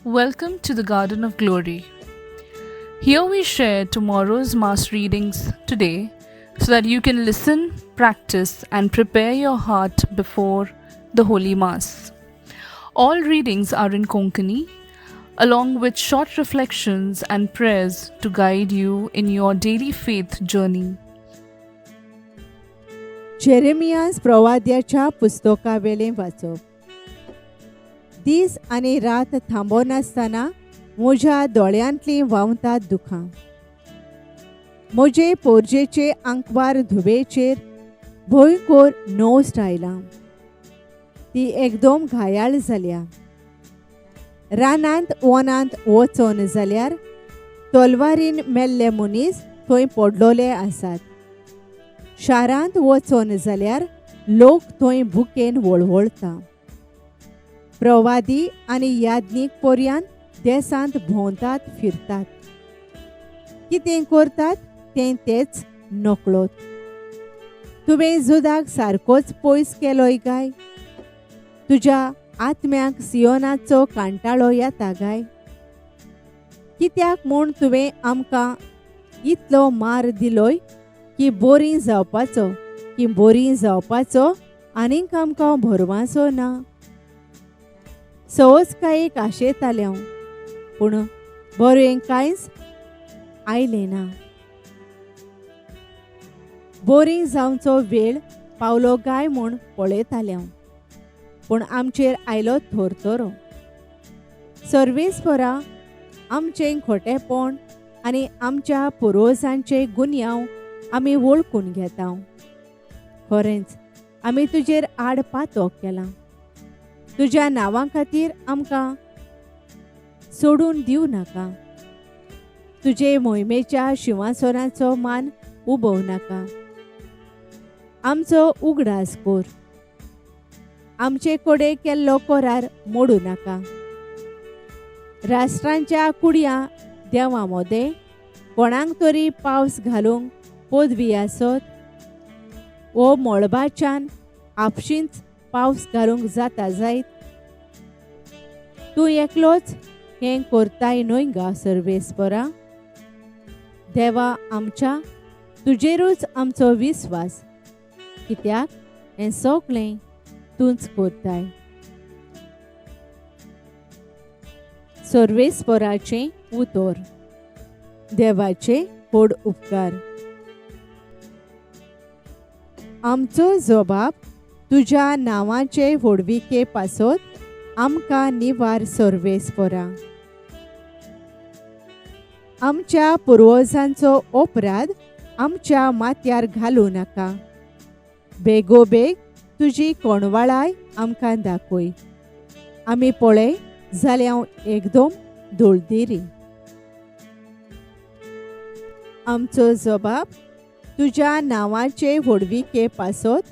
Welcome to the Garden of Glory. Here we share tomorrow's Mass readings today so that you can listen, practice, and prepare your heart before the Holy Mass. All readings are in Konkani, along with short reflections and prayers to guide you in your daily faith journey. Jeremias प्रवाद्याच्या पुस्तकावेलें वाचप. दीस आनी रात थांबोनासतना म्हज्या दोळ्यांतलीं व्हांवतात दुखां. म्हजे पोरजेचे आंकवार धुवेचेर भयंकर नोस्ट आयला. ती एकदम घायाळ जाल्या. रानांत वनांत वचोन जाल्यार तलवारीन मेल्ले मनीस थंय पडलोले आसात. शारांत वचोन जाल्यार लोक थंय भुकेन वळवळटा. प्रवादी आनी याज्ञीक पर्यंत देसांत भोंवतात फिरतात. कितें करतात तेच नकळोत. तुवें जुदाक सारकोच पयस केलोय काय? तुज्या आत्म्याक सियोनाचो कांटाळो येता काय? कित्याक म्हूण तुवें आमकां इतलो मार दिलोय की बोरीं जावपाचो आनीक आमकां भरवासो ना. सहज कांयक आशेतालें हांव, पूण बरें कांयच आयलें ना. बोरीं जावचो वेळ पावलो काय म्हूण पळयतालें हांव, पूण आमचेर आयलो थरथरो. सर्वेस्परा आमचें खोटेपण आनी आमच्या पुर्वजांचे गुन्यांव आमी वळखून घेता. खरेंच आमी तुजेर आड पातक केला. तुज्या नांवा खातीर आमकां सोडून दिवं नाका. तुजे मोहिमेच्या शिंवासनाचो मान उबोव नाका. आमचो उगडास कोर. आमचे कोडे केल्लो करार मोडू नाका. राष्ट्रांच्या कुडयां देवा मोदें कोणाक तरी पावस घालूंक पदवी आसत, वो मळबाच्यान आपशींच पावस घालूंक जाता जायत. तूं एकलोच हें करताय न्हय गा सर्वेस्परा. देवा आमच्या तुजेरूच आमचो विस्वास, कित्याक हें सगळें तूंच करताय. सर्वेस्पराचें उतर. देवाचे व्हड उपकार. आमचो जबाब तुज्या नांवाचे व्हडविके पासत आमकां निवार सर्वेस्परा. आमच्या पुर्वजांचो अपराध आमच्या माथ्यार घालूं नाका. बेगोबेग तुजी कोणवाळाय आमकां दाखय. आमी पळय जाल्यार एकदम दोळदिरी. आमचो जबाब तुज्या नांवाचे व्हडविके पासत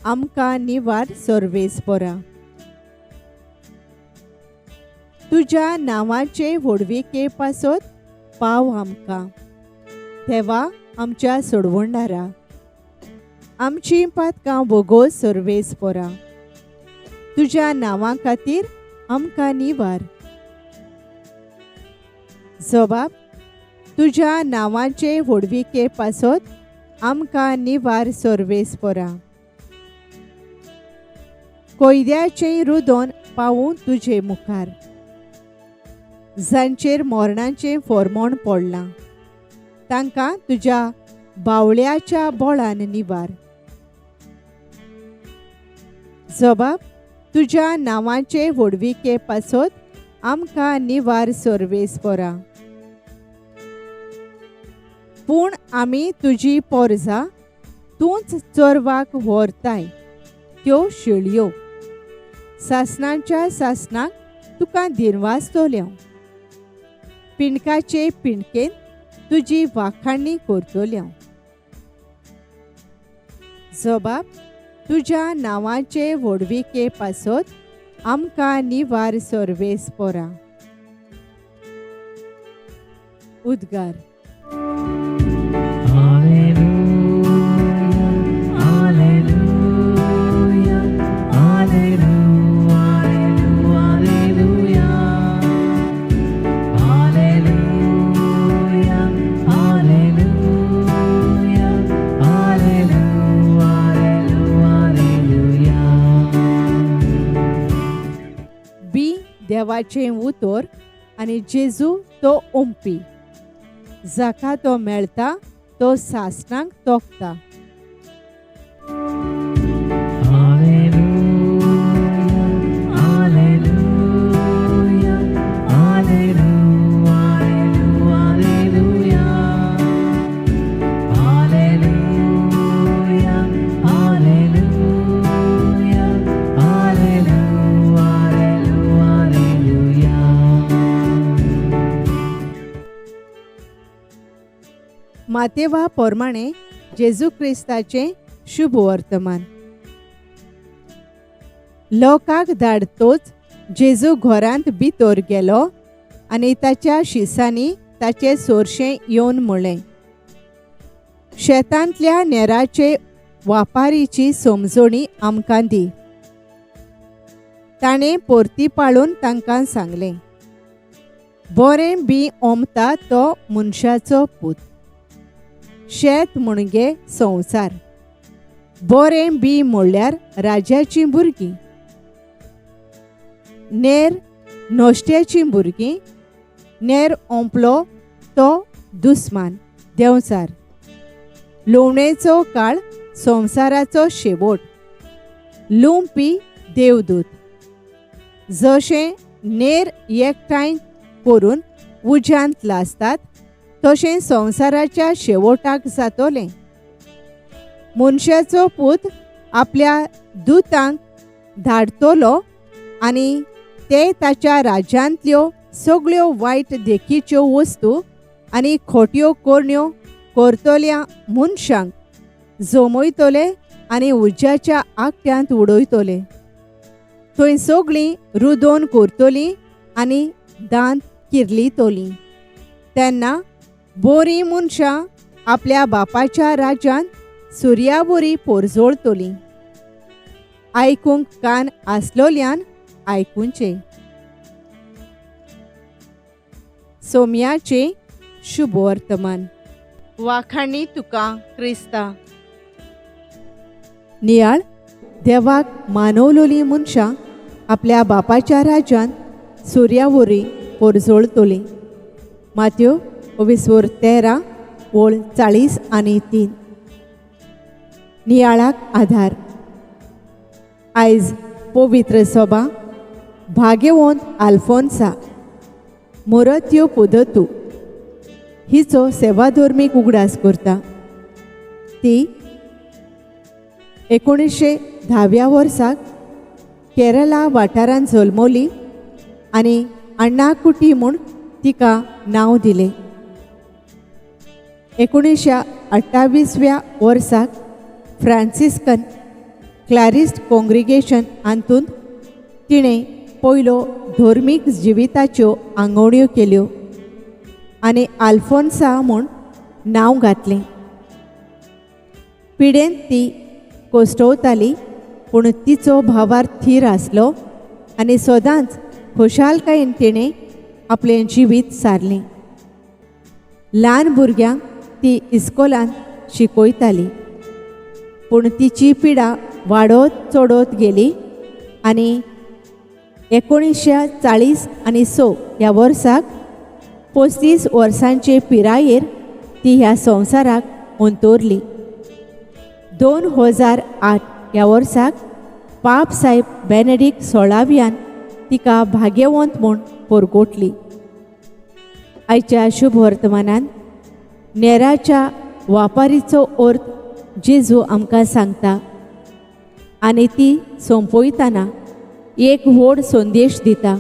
आमकां निवार सर्वेस्परा. तुज्या नांवाचे व्हडविके पासत पाव आमकां. देवा आमच्या सोडवणारा. आमची पातकां भोगो सर्वेस्परा. तुज्या नांवा खातीर आमकां निवार. जबाब तुज्या नांवाचे व्हडविके पासत आमकां निवार सर्वेस्परा. कोयद्याचें रुदोन पावूं तुजे मुखार. जांचेर मोरणाचें फोर्मोण पडलां तांकां तुज्या बावळ्याच्या बोळान निवार. जबाब तुज्या नांवाचे व्हडविके पासत आमकां निवार सर्वेस्परा. पूण आमी तुजी पोरजां तूंच चोरवाक व्हरताय त्यो शेळयो. सासणांच्या सासणाक तुका दिनवासतल्यो. पिणकाचे पिणकेन तुजी वाखाणणी करतल्यो. जबाब तुज्या नांवाचे व्हडविके पासत आमकां निवार सर्वेस्परा. उद्गार. देवाचें उतर आनी जेजू तो ओंपी. जाका तो मेळटा तो सासणांक तोखता. मातेवा पोरमाणे जेजू क्रिस्ताचें शुभ वर्तमान. लोकांक धाडतोच जेजू घरांत भितर गेलो आनी ताच्या शिसांनी ताचे सोरशें येवन म्हणलें. शेतांतल्या नेराचे वापारीची समजणी आमकां दी. ताणें परती पाळून तांकां सांगलें, बरें बी ओंपता तो मनशाचो पूत. शेत म्हणजे संवसार. बरें बी म्हणल्यार राजाची भुरगीं. नेर नोश्ट्याची भुरगीं. नेर ओंपलो तो दुस्मान देंवचार. लोवणेचो काळ संवसाराचो शेवट. लुंपी देवदूत. जशें नेर एकठांय करून उज्यांत लासतात तशें संवसाराच्या शेवटाक जातोलें. मनशाचो पूत आपल्या दुतांक धाडटलो आनी ते ताच्या राज्यांतल्यो सगळ्यो वायट देखीच्यो वस्तू आनी खोट्यो कोरण्यो करतल्या मनशांक जमयतले आनी उज्याच्या आगट्यांत उडयतले. थंय सगळीं रुदोन करतलीं आनी दांत किर्लितलीं. तेन्ना बरीं मनशां आपल्या बापाच्या राज्यांत सुर्यावरी पोरजोळतलीं. आयकूंक कान आसलोल्यान आयकुचें. सोम्याचें शुभ वर्तमान. वाखाणी तुका क्रिस्ता. नियाळ देवाक मानवलोलीं मनशां आपल्या बापाच्या राज्यांत सुर्यावरी पोरजोळतलीं. माथ्यो 22:13 ओळ 40 आनी 3. नियाळाक आधार. आयज पवित्र सभा भाग्यवंत आल्फोन्सा मोरत्यो पोदतू हिचो सेवाधर्मीक उगडास करता. ती 1910 वर्साक केरळा वाठारांत जल्मली आनी अण्णाकुटी म्हूण तिका नांव दिलें. 1928 वर्साक फ्रांसिस्कन क्लॅरिस्ट कॉंग्रिगेशन हातूंत तिणें पयलो धर्मीक जिविताच्यो आंगवण्यो केल्यो आनी आल्फोन्सा म्हूण नांव घातलें. पिडेंत ती कोश्टवताली पूण तिचो भावार्थ थीर आसलो आनी सदांच खुशालकायेन तिणें आपलें जिवीत सारलें. ल्हान भुरग्यांक ती इस्कोलांत शिकयताली पूण तिची पिडा वाडत चडत गेली आनी 1940 आनी 6 ह्या वर्साक 35 वर्सांचे पिरायेर ती ह्या संवसाराक अंतरली. 2008 ह्या वर्साक पाप साहेब बेनेडिक्ट 16व्यान तिका भाग्यवंत म्हूण परगोटली. आयच्या शुभ वर्तमानांत नेराच्या वापारीचो अर्थ जेजू आमकां सांगता आनी ती सोंपयतना एक व्हड संदेश दिता.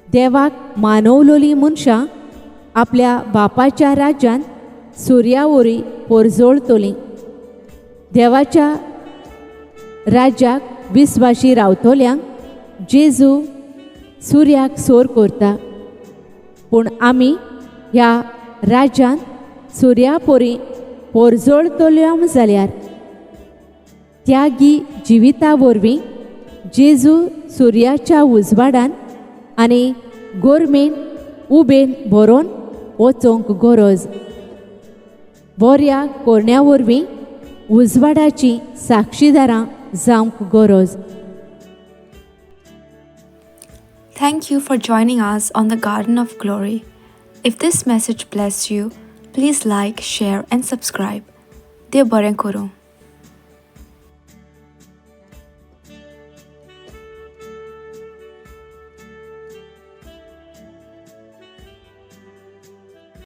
देवाक मानवलोलीं मनशां आपल्या बापाच्या राज्यांत सुर्यावरी पोरजोळतलीं. देवाच्या राज्याक विस्वाशी रावतल्यांक जेजू सुर्याक सोर करता पूण आमी ह्या राज्यांत सुर्या पोरी पोरजोळतल्यो जाल्यार त्यागी जिविता वरवीं जेजू सुर्याच्या उजवाडान आनी गोरमेन उबेन बरोवन वचोंक गरज. बऱ्या कोरण्या वरवीं उजवाडाची साक्षीदारां जावंक गरज. Thank you for joining us on the Garden of Glory. If this message blessed you, please like, share, and subscribe. देव बरें करूं.